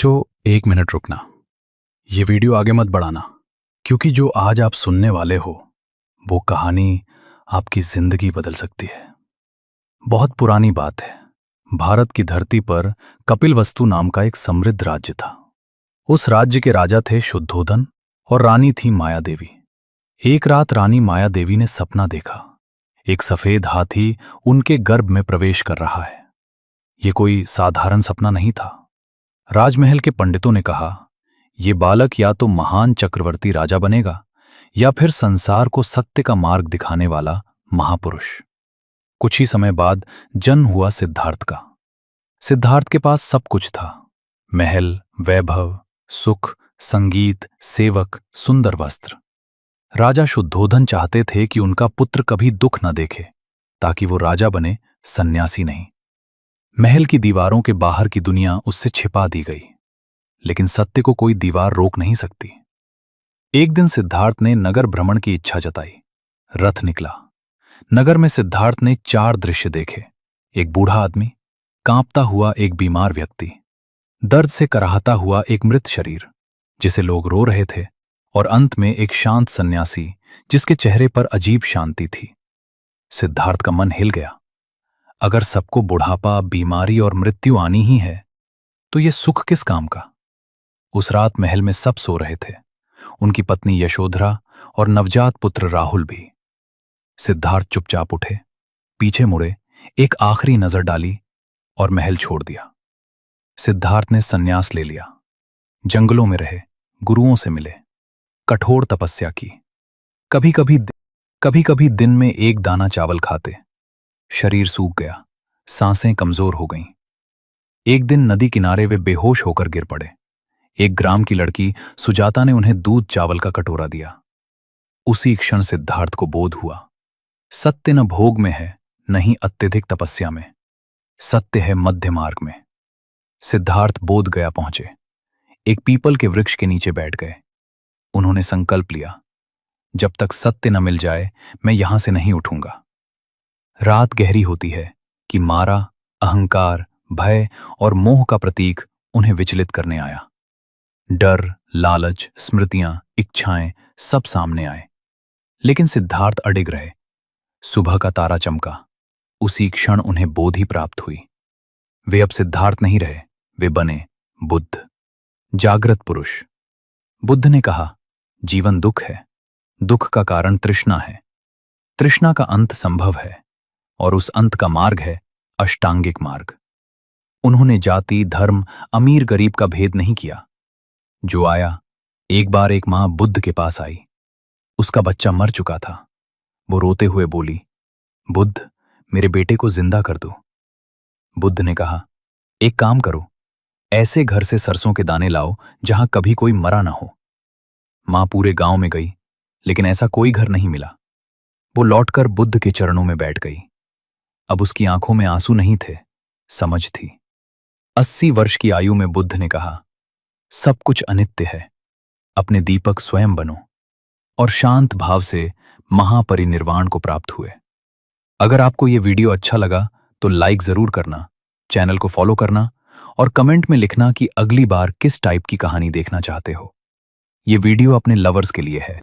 बच्चों, एक मिनट रुकना। ये वीडियो आगे मत बढ़ाना, क्योंकि जो आज आप सुनने वाले हो वो कहानी आपकी जिंदगी बदल सकती है। बहुत पुरानी बात है। भारत की धरती पर कपिलवस्तु नाम का एक समृद्ध राज्य था। उस राज्य के राजा थे शुद्धोधन और रानी थी माया देवी। एक रात रानी माया देवी ने सपना देखा। एक सफेद हाथी उनके गर्भ में प्रवेश कर रहा है। ये कोई साधारण सपना नहीं था। राजमहल के पंडितों ने कहा, ये बालक या तो महान चक्रवर्ती राजा बनेगा या फिर संसार को सत्य का मार्ग दिखाने वाला महापुरुष। कुछ ही समय बाद जन्म हुआ सिद्धार्थ का। सिद्धार्थ के पास सब कुछ था। महल, वैभव, सुख, संगीत, सेवक, सुंदर वस्त्र। राजा शुद्धोधन चाहते थे कि उनका पुत्र कभी दुख न देखे, ताकि वो राजा बने, सन्यासी नहीं। महल की दीवारों के बाहर की दुनिया उससे छिपा दी गई, लेकिन सत्य को कोई दीवार रोक नहीं सकती। एक दिन सिद्धार्थ ने नगर भ्रमण की इच्छा जताई। रथ निकला। नगर में सिद्धार्थ ने 4 दृश्य देखे। एक बूढ़ा आदमी, कांपता हुआ एक बीमार व्यक्ति, दर्द से कराहता हुआ एक मृत शरीर जिसे लोग रो रहे थे, और अंत में एक शांत सन्यासी जिसके चेहरे पर अजीब शांति थी। सिद्धार्थ का मन हिल गया। अगर सबको बुढ़ापा, बीमारी और मृत्यु आनी ही है, तो ये सुख किस काम का? उस रात महल में सब सो रहे थे, उनकी पत्नी यशोधरा और नवजात पुत्र राहुल भी। सिद्धार्थ चुपचाप उठे, पीछे मुड़े, एक आखिरी नजर डाली और महल छोड़ दिया। सिद्धार्थ ने संन्यास ले लिया। जंगलों में रहे, गुरुओं से मिले, कठोर तपस्या की। कभी कभी दिन में एक दाना चावल खाते। शरीर सूख गया, सांसें कमजोर हो गईं। एक दिन नदी किनारे वे बेहोश होकर गिर पड़े। एक ग्राम की लड़की सुजाता ने उन्हें दूध चावल का कटोरा दिया। उसी क्षण सिद्धार्थ को बोध हुआ, सत्य न भोग में है, न ही अत्यधिक तपस्या में। सत्य है मध्य मार्ग में। सिद्धार्थ बोध गया पहुंचे। एक पीपल के वृक्ष के नीचे बैठ गए। उन्होंने संकल्प लिया, जब तक सत्य न मिल जाए मैं यहां से नहीं उठूंगा। रात गहरी होती है कि मारा, अहंकार, भय और मोह का प्रतीक उन्हें विचलित करने आया। डर, लालच, स्मृतियां, इच्छाएं सब सामने आए, लेकिन सिद्धार्थ अडिग रहे। सुबह का तारा चमका। उसी क्षण उन्हें बोधि प्राप्त हुई। वे अब सिद्धार्थ नहीं रहे, वे बने बुद्ध, जागृत पुरुष। बुद्ध ने कहा, जीवन दुख है, दुख का कारण तृष्णा है, तृष्णा का अंत संभव है, और उस अंत का मार्ग है अष्टांगिक मार्ग। उन्होंने जाति, धर्म, अमीर गरीब का भेद नहीं किया। जो आया, एक बार एक मां बुद्ध के पास आई। उसका बच्चा मर चुका था। वो रोते हुए बोली, बुद्ध, मेरे बेटे को जिंदा कर दो। बुद्ध ने कहा, एक काम करो, ऐसे घर से सरसों के दाने लाओ जहां कभी कोई मरा ना हो। मां पूरे गांव में गई, लेकिन ऐसा कोई घर नहीं मिला। वो लौटकर बुद्ध के चरणों में बैठ गई। अब उसकी आंखों में आंसू नहीं थे, समझ थी। 80 वर्ष की आयु में बुद्ध ने कहा, सब कुछ अनित्य है, अपने दीपक स्वयं बनो, और शांत भाव से महापरिनिर्वाण को प्राप्त हुए। अगर आपको यह वीडियो अच्छा लगा तो लाइक जरूर करना, चैनल को फॉलो करना और कमेंट में लिखना कि अगली बार किस टाइप की कहानी देखना चाहते हो। यह वीडियो अपने लवर्स के लिए है।